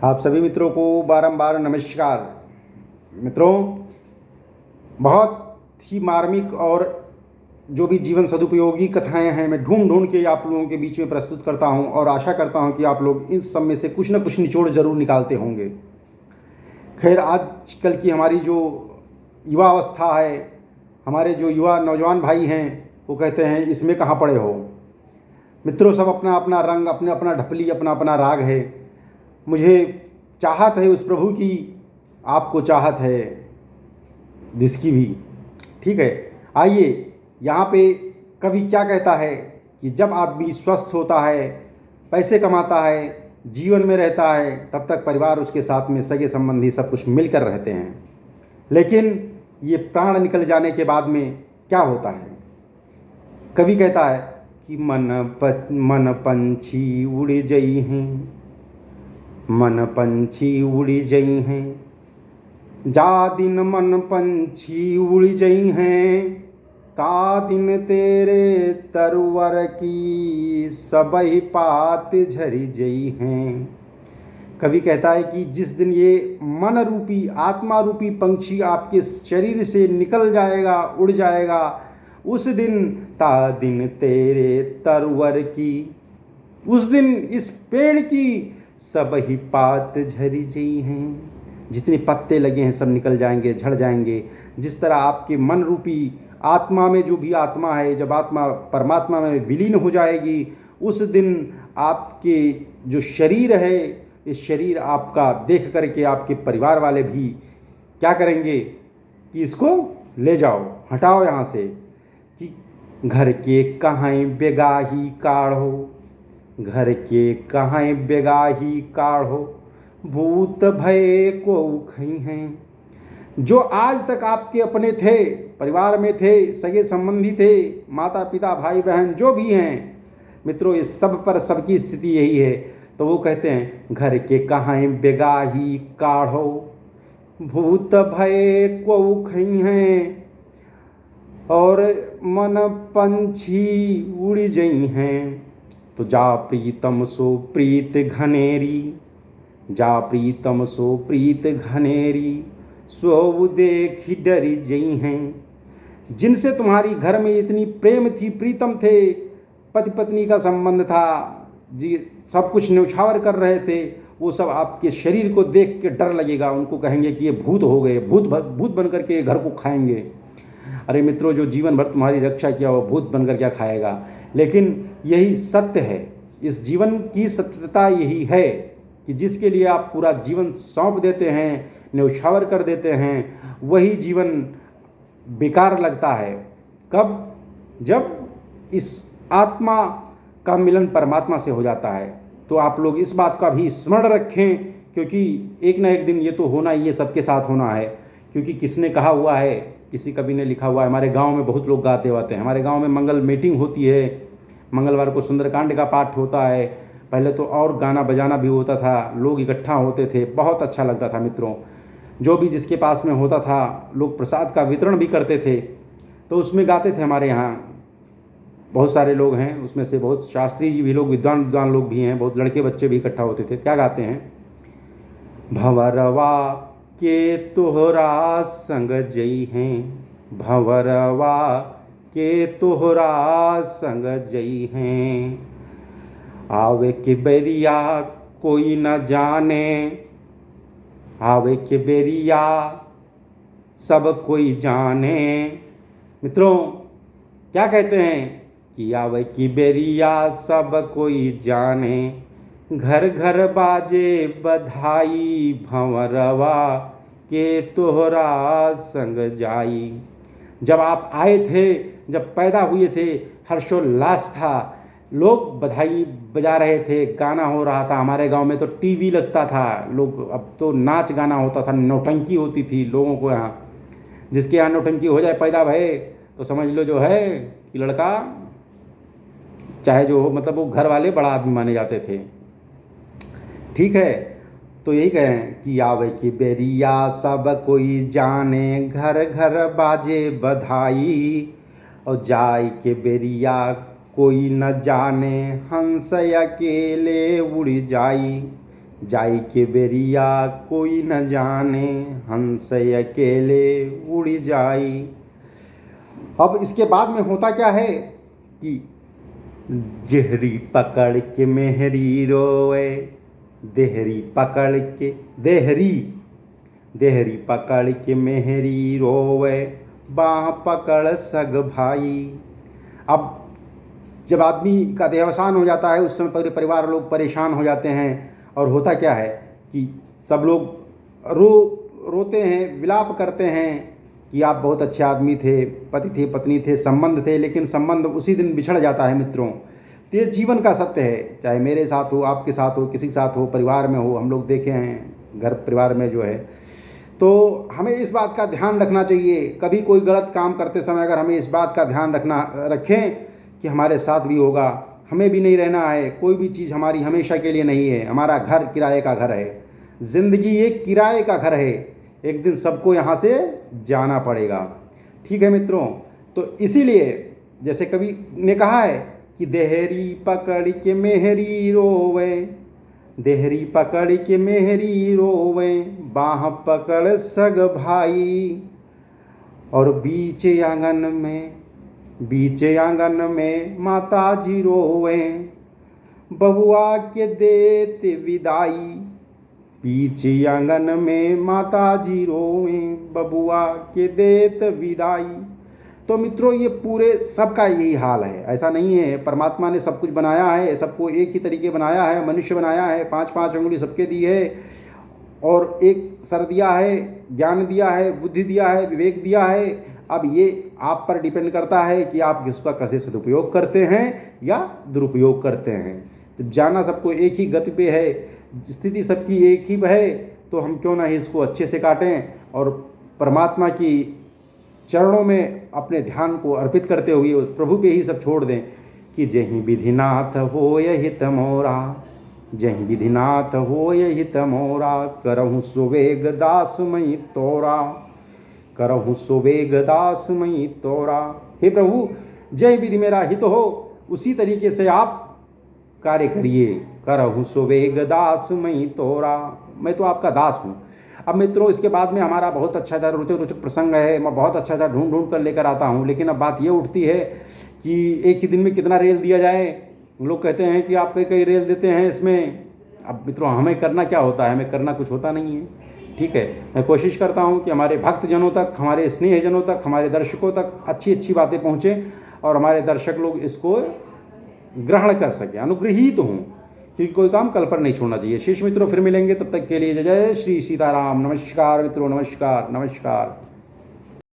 आप सभी मित्रों को बारंबार नमस्कार। मित्रों, बहुत ही मार्मिक और जो भी जीवन सदुपयोगी कथाएं हैं मैं ढूंढ ढूंढ के आप लोगों के बीच में प्रस्तुत करता हूं और आशा करता हूं कि आप लोग इस सब में से कुछ न कुछ निचोड़ जरूर निकालते होंगे। खैर, आजकल की हमारी जो युवा अवस्था है, हमारे जो युवा नौजवान भाई हैं, वो कहते हैं इसमें कहाँ पड़े हो। मित्रों, सब अपना अपना रंग, अपना अपना ढपली, अपना अपना राग है। मुझे चाहत है उस प्रभु की, आपको चाहत है जिसकी भी। ठीक है, आइए यहाँ पे कवि क्या कहता है कि जब आदमी स्वस्थ होता है, पैसे कमाता है, जीवन में रहता है, तब तक परिवार उसके साथ में, सगे संबंधी सब कुछ मिलकर रहते हैं। लेकिन ये प्राण निकल जाने के बाद में क्या होता है? कवि कहता है कि मन पंछी उड़ जई हैं, मन पंछी उड़ जई हैं, जा दिन मन पंछी उड़ जई हैं, ता दिन तेरे तरवर की सबही पात झरी जई हैं। कवि कहता है कि जिस दिन ये मन रूपी, आत्मा रूपी पंछी आपके शरीर से निकल जाएगा, उड़ जाएगा, उस दिन ता दिन तेरे तरवर की, उस दिन इस पेड़ की सब ही पात झरी जई हैं, जितने पत्ते लगे हैं सब निकल जाएंगे, झड़ जाएंगे। जिस तरह आपके मन रूपी आत्मा में जो भी आत्मा है, जब आत्मा परमात्मा में विलीन हो जाएगी, उस दिन आपके जो शरीर है, इस शरीर आपका देख करके आपके परिवार वाले भी क्या करेंगे कि इसको ले जाओ, हटाओ यहाँ से, कि घर के कहाँ बेगाही काढ़ो, घर के कहाँ बेगाही काढ़ो, भूत भय को खई हैं। जो आज तक आपके अपने थे, परिवार में थे, सगे संबंधी थे, माता पिता भाई बहन जो भी हैं, मित्रों, इस सब पर सबकी स्थिति यही है। तो वो कहते हैं घर के कहाँ बेगाही काढ़ो, भूत भय को खई हैं, और मन पंछी उड़ जई हैं। तो जा प्रीतम सो प्रीत घनेरी, जा प्रीतम सो प्रीत घनेरी, सो देख डरी जई हैं। जिनसे तुम्हारी घर में इतनी प्रेम थी, प्रीतम थे, पति पत्नी का संबंध था जी, सब कुछ न्यौछावर कर रहे थे, वो सब आपके शरीर को देख के डर लगेगा, उनको कहेंगे कि ये भूत हो गए, भूत बन करके घर को खाएंगे। अरे मित्रों, जो जीवन भर तुम्हारी रक्षा किया वो भूत बनकर क्या खाएगा? लेकिन यही सत्य है, इस जीवन की सत्यता यही है कि जिसके लिए आप पूरा जीवन सौंप देते हैं, न्यौछावर कर देते हैं, वही जीवन बेकार लगता है। कब? जब इस आत्मा का मिलन परमात्मा से हो जाता है। तो आप लोग इस बात का भी स्मरण रखें, क्योंकि एक ना एक दिन ये तो होना ही है, सबके साथ होना है। क्योंकि किसने कहा हुआ है, किसी कवि ने लिखा हुआ है, हमारे गांव में बहुत लोग गाते वाते हैं। हमारे गांव में मंगल मीटिंग होती है, मंगलवार को सुंदरकांड का पाठ होता है। पहले तो और गाना बजाना भी होता था, लोग इकट्ठा होते थे, बहुत अच्छा लगता था मित्रों। जो भी जिसके पास में होता था, लोग प्रसाद का वितरण भी करते थे, तो उसमें गाते थे। हमारे यहाँ बहुत सारे लोग हैं, उसमें से बहुत शास्त्री जी भी लोग, विद्वान लोग भी हैं, बहुत लड़के बच्चे भी इकट्ठा होते थे। क्या गाते हैं? भंवरवा के तोहरा संग जई हैं, भंवरवा के तोहरा संग जई हैं, आवे के बेरिया कोई न जाने, आवे के बेरिया सब कोई जाने। मित्रों, क्या कहते हैं कि आवे की बेरिया सब कोई जाने, घर घर बाजे बधाई, भंवरवा के तोहरा संग जाई। जब आप आए थे, जब पैदा हुए थे, हर्षोल्लास था, लोग बधाई बजा रहे थे, गाना हो रहा था। हमारे गांव में तो टीवी लगता था, लोग, अब तो नाच गाना होता था, नौटंकी होती थी लोगों को यहाँ। जिसके यहाँ नौटंकी हो जाए पैदा भय, तो समझ लो जो है कि लड़का, चाहे जो हो, मतलब वो घर वाले बड़ा आदमी माने जाते थे। ठीक है, तो यही कहें कि आवे की बेरिया सब कोई जाने, घर घर बाजे बधाई, और जाय के बेरिया कोई न जाने, हंस अकेले उड़ जाई। जाई के बेरिया कोई न जाने, हंस अकेले उड़ जाई। अब इसके बाद में होता क्या है कि देहरी पकड़ के मेहरी रोए, देहरी पकड़ के देहरी पकड़ के मेहरी रोवे, बाह पकड़ सग भाई। अब जब आदमी का देहावसान हो जाता है उस समय पूरे परिवार लोग परेशान हो जाते हैं और होता क्या है कि सब लोग रोते हैं, विलाप करते हैं कि आप बहुत अच्छे आदमी थे, पति थे, पत्नी थे, संबंध थे, लेकिन संबंध उसी दिन बिछड़ जाता है मित्रों। तो ये जीवन का सत्य है, चाहे मेरे साथ हो, आपके साथ हो, किसी के साथ हो, परिवार में हो, हम लोग देखे हैं घर परिवार में जो है। तो हमें इस बात का ध्यान रखना चाहिए, कभी कोई गलत काम करते समय अगर हमें इस बात का ध्यान रखें कि हमारे साथ भी होगा, हमें भी नहीं रहना है, कोई भी चीज़ हमारी हमेशा के लिए नहीं है। हमारा घर किराए का घर है, ज़िंदगी एक किराए का घर है, एक दिन सबको यहाँ से जाना पड़ेगा। ठीक है मित्रों, तो इसीलिए जैसे कवि ने कहा है कि देहरी पकड़ के मेहरी रोवे, देहरी पकड़ के मेहरी रोवे, बाह पकड़ सग भाई। और बीच आंगन में माता जी रोवे, बबुआ के देत विदाई। बीच आंगन में माता जी रोवे, बबुआ के देत विदाई। तो मित्रों ये पूरे सबका यही हाल है, ऐसा नहीं है। परमात्मा ने सब कुछ बनाया है, सबको एक ही तरीके बनाया है, मनुष्य बनाया है, 5-5 अंगुली सबके दी है, और एक सर दिया है, ज्ञान दिया है, बुद्धि दिया है, विवेक दिया है। अब ये आप पर डिपेंड करता है कि आप इसका कैसे सदुपयोग करते हैं या दुरुपयोग करते हैं। जब जाना सबको एक ही गति पे है, स्थिति सबकी एक ही है, तो हम क्यों ना इसको अच्छे से काटें और परमात्मा की चरणों में अपने ध्यान को अर्पित करते हुए प्रभु पे ही सब छोड़ दें कि जहीं विधिनाथ हो हित मोरा, जहीं विधिनाथ हो हित मोरा, करहूँ सुवेग दास मई तोरा, करहूँ सुवेग दास मई तोरा। हे प्रभु, जय विधि मेरा हित हो, उसी तरीके से आप कार्य करिए। करहूँ सुवेग दास मई तोरा, मैं तो आपका दास हूँ। अब मित्रों इसके बाद में हमारा बहुत अच्छा रोचक प्रसंग है, मैं बहुत अच्छा ढूंढ कर लेकर आता हूँ। लेकिन अब बात ये उठती है कि एक ही दिन में कितना रेल दिया जाए। लोग कहते हैं कि आप कई रेल देते हैं इसमें। अब मित्रों हमें करना क्या होता है, हमें करना कुछ होता नहीं है। ठीक है, मैं कोशिश करता हूँ कि हमारे भक्तजनों तक, हमारे स्नेहजनों तक, हमारे दर्शकों तक अच्छी बातें पहुँचें और हमारे दर्शक लोग इसको ग्रहण कर सकें, अनुग्रहीत हों, क्योंकि कोई काम कल पर नहीं छोड़ना चाहिए। शेष मित्रों फिर मिलेंगे, तब तक के लिए जय जय श्री सीताराम। नमस्कार मित्रों, नमस्कार नमस्कार।